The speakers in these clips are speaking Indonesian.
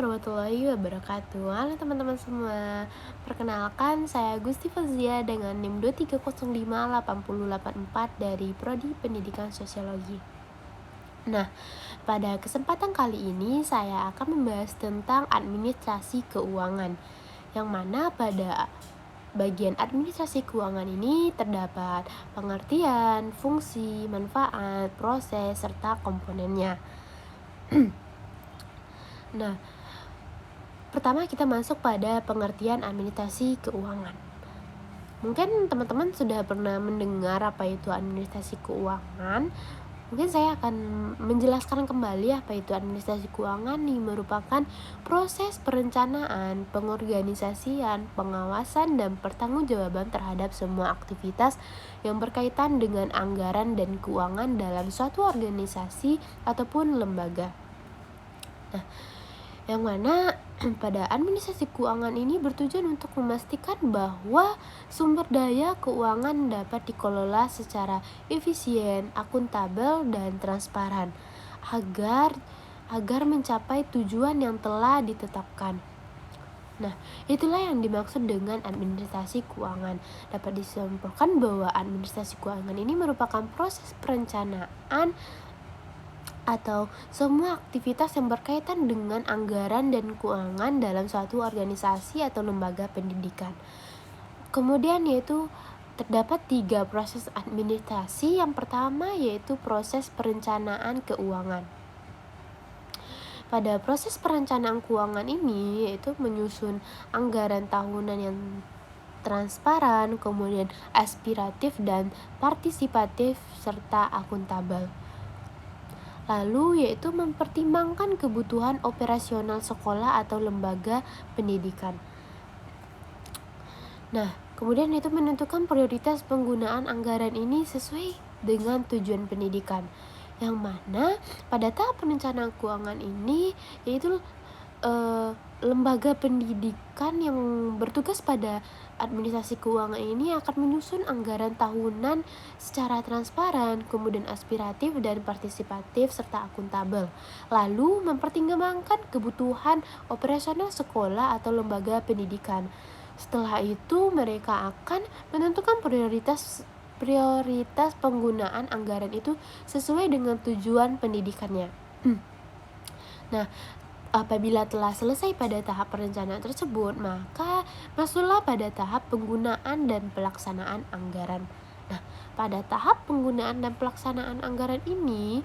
warahmatullahi wabarakatuh. Halo teman-teman semua. Perkenalkan, saya Gusti Fazia dengan NIM 2305884 dari Prodi Pendidikan Sosiologi. Nah, pada kesempatan kali ini saya akan membahas tentang administrasi keuangan, yang mana pada bagian administrasi keuangan ini terdapat pengertian, fungsi, manfaat, proses, serta komponennya. Nah, pertama kita masuk pada pengertian administrasi keuangan. Mungkin teman-teman sudah pernah mendengar apa itu administrasi keuangan. Mungkin saya akan menjelaskan kembali apa itu administrasi keuangan. Ini merupakan proses perencanaan, pengorganisasian, pengawasan, dan pertanggungjawaban terhadap semua aktivitas yang berkaitan dengan anggaran dan keuangan dalam suatu organisasi ataupun lembaga. Nah, yang mana pada administrasi keuangan ini bertujuan untuk memastikan bahwa sumber daya keuangan dapat dikelola secara efisien, akuntabel, dan transparan agar mencapai tujuan yang telah ditetapkan. Nah, itulah yang dimaksud dengan administrasi keuangan. Dapat disimpulkan bahwa administrasi keuangan ini merupakan proses perencanaan atau semua aktivitas yang berkaitan dengan anggaran dan keuangan dalam suatu organisasi atau lembaga pendidikan. Kemudian yaitu terdapat 3 proses administrasi. Yang pertama yaitu proses perencanaan keuangan. Pada proses perencanaan keuangan ini yaitu menyusun anggaran tahunan yang transparan, kemudian aspiratif dan partisipatif serta akuntabel. Lalu yaitu mempertimbangkan kebutuhan operasional sekolah atau lembaga pendidikan. Nah, kemudian itu menentukan prioritas penggunaan anggaran ini sesuai dengan tujuan pendidikan. Yang mana pada tahap perencanaan keuangan ini yaitu lembaga pendidikan yang bertugas pada administrasi keuangan ini akan menyusun anggaran tahunan secara transparan, kemudian aspiratif dan partisipatif serta akuntabel. Lalu mempertimbangkan kebutuhan operasional sekolah atau lembaga pendidikan. Setelah itu mereka akan menentukan prioritas penggunaan anggaran itu sesuai dengan tujuan pendidikannya. Nah, apabila telah selesai pada tahap perencanaan tersebut, maka masuklah pada tahap penggunaan dan pelaksanaan anggaran. Nah, pada tahap penggunaan dan pelaksanaan anggaran ini,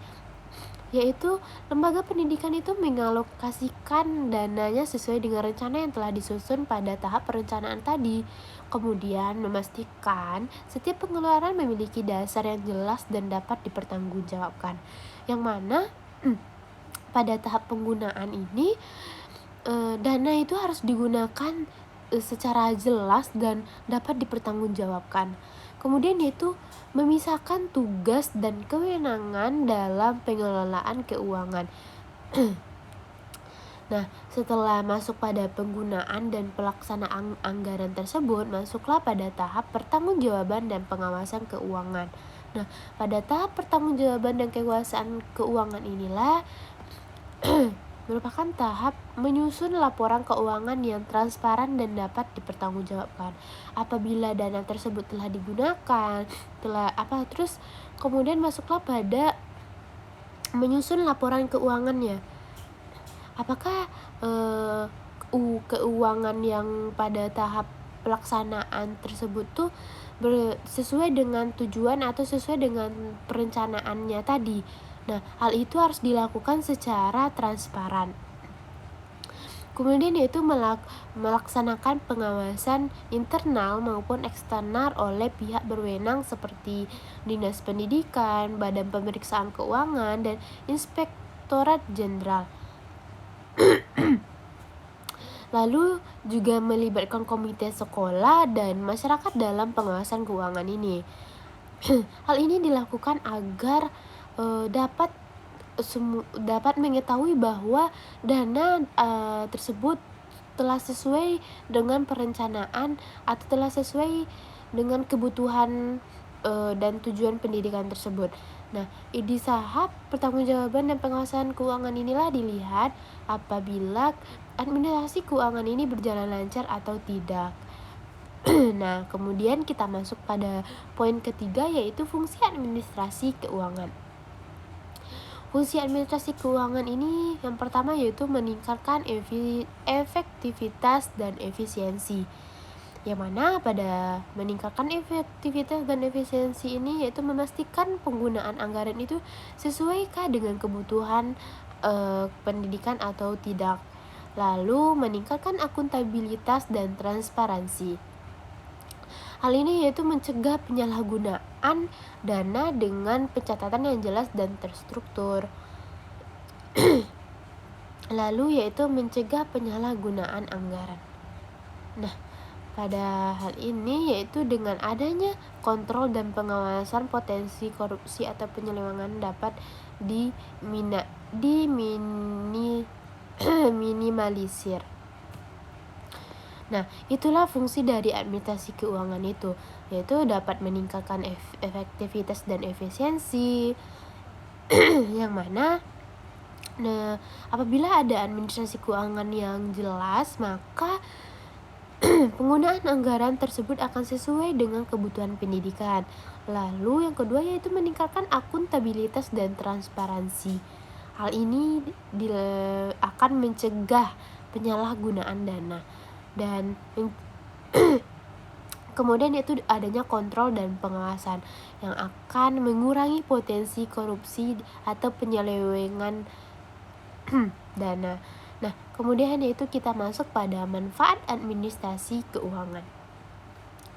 yaitu lembaga pendidikan itu mengalokasikan dananya sesuai dengan rencana yang telah disusun pada tahap perencanaan tadi. Kemudian memastikan setiap pengeluaran memiliki dasar yang jelas dan dapat dipertanggungjawabkan. Yang mana pada tahap penggunaan ini dana itu harus digunakan secara jelas dan dapat dipertanggungjawabkan. Kemudian yaitu memisahkan tugas dan kewenangan dalam pengelolaan keuangan. Nah, setelah masuk pada penggunaan dan pelaksanaan anggaran tersebut, masuklah pada tahap pertanggungjawaban dan pengawasan keuangan. Nah, pada tahap pertanggungjawaban dan pengawasan keuangan inilah merupakan tahap menyusun laporan keuangan yang transparan dan dapat dipertanggungjawabkan. Apabila dana tersebut telah digunakan, terus kemudian masuklah pada menyusun laporan keuangannya. Apakah keuangan yang pada tahap pelaksanaan tersebut tuh sesuai dengan tujuan atau sesuai dengan perencanaannya tadi. Nah, hal itu harus dilakukan secara transparan. Kemudian yaitu melaksanakan pengawasan internal maupun eksternal oleh pihak berwenang seperti Dinas Pendidikan, Badan Pemeriksaan Keuangan, dan Inspektorat Jenderal. Lalu juga melibatkan komite sekolah dan masyarakat dalam pengawasan keuangan ini. Hal ini dilakukan agar dapat mengetahui bahwa dana tersebut telah sesuai dengan perencanaan atau telah sesuai dengan kebutuhan dan tujuan pendidikan tersebut. Nah, di tahap pertanggungjawaban dan pengawasan keuangan inilah dilihat apabila administrasi keuangan ini berjalan lancar atau tidak. Nah, kemudian kita masuk pada poin ketiga, yaitu fungsi administrasi keuangan. Fungsi administrasi keuangan ini yang pertama yaitu meningkatkan efektivitas dan efisiensi. Yang mana pada meningkatkan efektivitas dan efisiensi ini yaitu memastikan penggunaan anggaran itu sesuaikah dengan kebutuhan pendidikan atau tidak. Lalu meningkatkan akuntabilitas dan transparansi. Hal ini yaitu mencegah penyalahgunaan dana dengan pencatatan yang jelas dan terstruktur. Lalu yaitu mencegah penyalahgunaan anggaran. Nah, pada hal ini yaitu dengan adanya kontrol dan pengawasan, potensi korupsi atau penyelewengan dapat minimalisir. Nah, itulah fungsi dari administrasi keuangan itu, yaitu dapat meningkatkan efektivitas dan efisiensi. Yang mana apabila ada administrasi keuangan yang jelas, maka penggunaan anggaran tersebut akan sesuai dengan kebutuhan pendidikan. Lalu yang kedua yaitu meningkatkan akuntabilitas dan transparansi. Hal ini akan mencegah penyalahgunaan dana dan kemudian yaitu adanya kontrol dan pengawasan yang akan mengurangi potensi korupsi atau penyelewengan dana. Nah, kemudian yaitu kita masuk pada manfaat administrasi keuangan.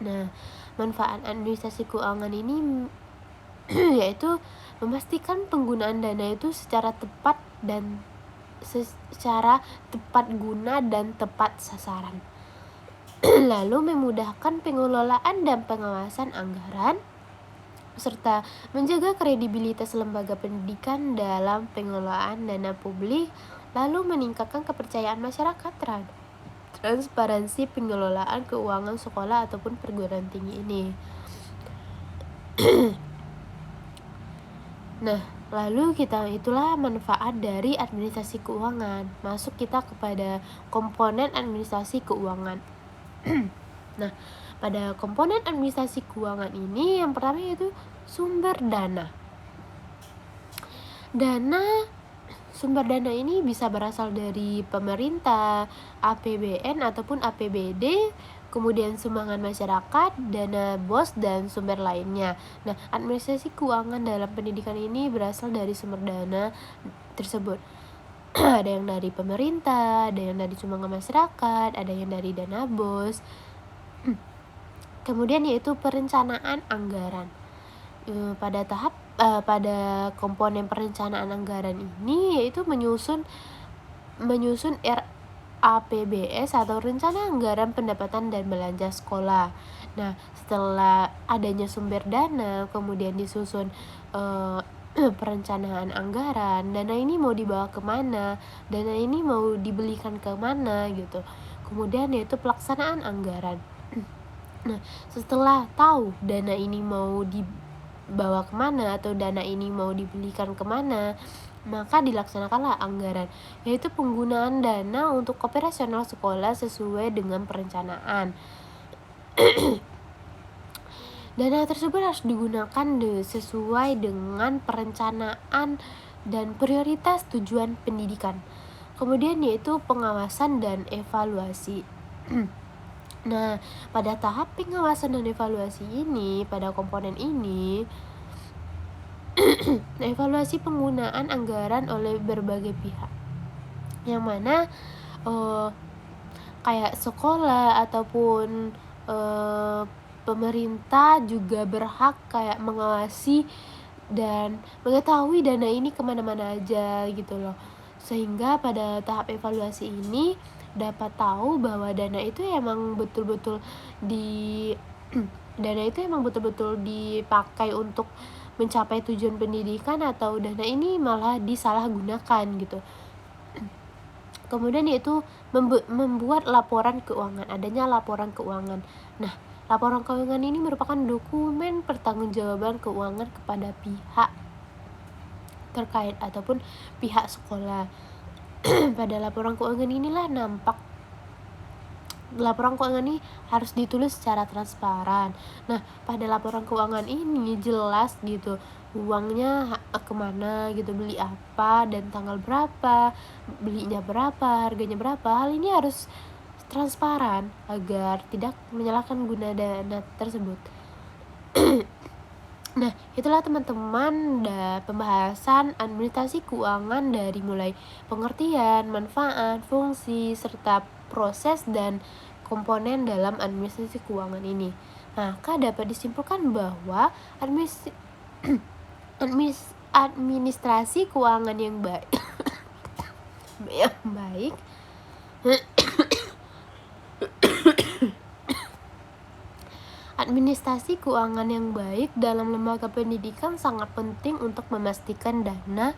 Nah, manfaat administrasi keuangan ini yaitu memastikan penggunaan dana itu secara tepat guna dan tepat sasaran. Lalu memudahkan pengelolaan dan pengawasan anggaran serta menjaga kredibilitas lembaga pendidikan dalam pengelolaan dana publik, lalu meningkatkan kepercayaan masyarakat terhadap transparansi pengelolaan keuangan sekolah ataupun perguruan tinggi ini. Nah, lalu itulah manfaat dari administrasi keuangan. Masuk kita kepada komponen administrasi keuangan. Nah, pada komponen administrasi keuangan ini yang pertama yaitu sumber dana. Sumber dana ini bisa berasal dari pemerintah, APBN ataupun APBD, kemudian sumbangan masyarakat, dana BOS, dan sumber lainnya. Nah, administrasi keuangan dalam pendidikan ini berasal dari sumber dana tersebut. Ada yang dari pemerintah, ada yang dari sumbangan masyarakat, ada yang dari dana BOS. Kemudian yaitu perencanaan anggaran. Pada komponen perencanaan anggaran ini yaitu menyusun RAPBS atau rencana anggaran pendapatan dan belanja sekolah. Nah, setelah adanya sumber dana, kemudian disusun perencanaan anggaran, dana ini mau dibawa kemana, dana ini mau dibelikan kemana gitu. Kemudian yaitu pelaksanaan anggaran. Nah, setelah tahu dana ini mau dibawa kemana atau dana ini mau dibelikan kemana, maka dilaksanakanlah anggaran, yaitu penggunaan dana untuk operasional sekolah sesuai dengan perencanaan. Dana tersebut harus digunakan sesuai dengan perencanaan dan prioritas tujuan pendidikan. Kemudian yaitu pengawasan dan evaluasi. Nah, pada tahap pengawasan dan evaluasi ini, pada komponen ini, evaluasi penggunaan anggaran oleh berbagai pihak, yang mana kayak sekolah ataupun pemerintah juga berhak kayak mengawasi dan mengetahui dana ini kemana-mana aja gitu loh, sehingga pada tahap evaluasi ini dapat tahu bahwa dana itu emang betul-betul dipakai untuk mencapai tujuan pendidikan atau dana ini malah disalahgunakan gitu. Kemudian yaitu membuat laporan keuangan, adanya laporan keuangan. Nah, laporan keuangan ini merupakan dokumen pertanggungjawaban keuangan kepada pihak terkait ataupun pihak sekolah. Pada laporan keuangan inilah nampak laporan keuangan ini harus ditulis secara transparan. Nah, pada laporan keuangan ini jelas gitu uangnya kemana gitu, beli apa dan tanggal berapa, belinya berapa, harganya berapa. Hal ini harus transparan agar tidak menyalahkan guna dana tersebut. Nah, itulah teman-teman pembahasan administrasi keuangan dari mulai pengertian, manfaat, fungsi, serta proses dan komponen dalam administrasi keuangan ini. Maka dapat disimpulkan bahwa administrasi keuangan yang baik Administrasi keuangan yang baik dalam lembaga pendidikan sangat penting untuk memastikan dana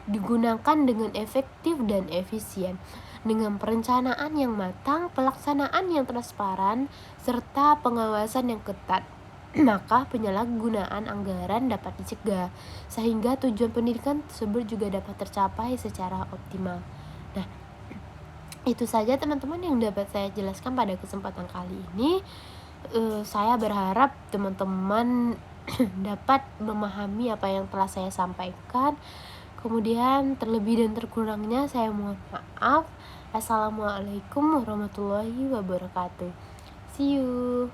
digunakan dengan efektif dan efisien. Dengan perencanaan yang matang, pelaksanaan yang transparan, serta pengawasan yang ketat, maka penyalahgunaan anggaran dapat dicegah, sehingga tujuan pendidikan tersebut juga dapat tercapai secara optimal. Nah, itu saja teman-teman yang dapat saya jelaskan pada kesempatan kali ini. Saya berharap teman-teman dapat memahami apa yang telah saya sampaikan. Kemudian terlebih dan terkurangnya saya mohon maaf. Assalamualaikum warahmatullahi wabarakatuh. See you.